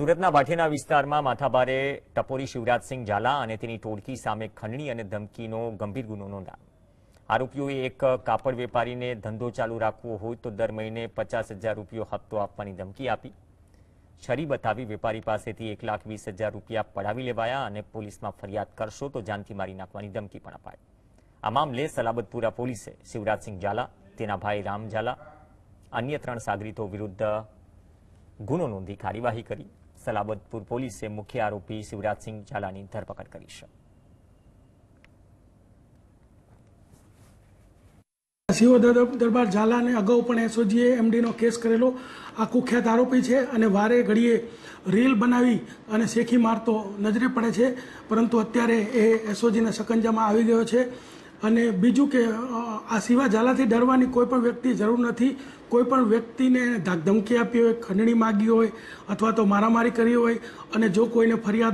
સુરતના વાઠીના વિસ્તારમાં માથાભારે ટપોરી શિવરાજસિંહ ઝાલા અને તેની ટોળકી સામે ખંડણી અને ધમકીનો ગંભીર ગુનો નોંધાયો। આરોપીઓએ એક કાપડ વેપારીને ધંધો ચાલુ રાખવો હોય તો દર મહિને 50,000 રૂપિયા હપ્તો આપવાની ધમકી આપી। છરી બતાવી વેપારી પાસેથી 1,20,000 રૂપિયા પડાવી લેવાયા અને પોલીસમાં ફરિયાદ કરશો તો જાનથી મારી નાખવાની ધમકી પણ અપાઈ। આ મામલે સલાબતપુરા પોલીસે શિવરાજસિંહ ઝાલા, તેના ભાઈ રામ ઝાલા, અન્ય 3 સાગરીતો વિરુદ્ધ ગુનો નોંધી કાર્યવાહી કરી। સલાબતપુર પોલીસે મુખ્ય આરોપી શિવરાજસિંહ ઝાલાની ધરપકડ કરી છે। શિવ દરબાર ઝાલાને અગાઉ પણ એસઓજીએ એમડીનો કેસ કરેલો। આ કુખ્યાત આરોપી છે અને વારે ઘડીએ રીલ બનાવી અને શેખી મારતો નજરે પડે છે, પરંતુ અત્યારે એ એસઓજીના સકંજામાં આવી ગયો છે। અને બીજું કે આ શિવા ઝાલાથી ડરવાની કોઈ પણ વ્યક્તિ જરૂર નથી। કોઈ પણ વ્યક્તિને ધમકી આપી હોય, ખંડણી માગી હોય અથવા તો મારામારી કરી હોય અને જો કોઈને ફરિયાદ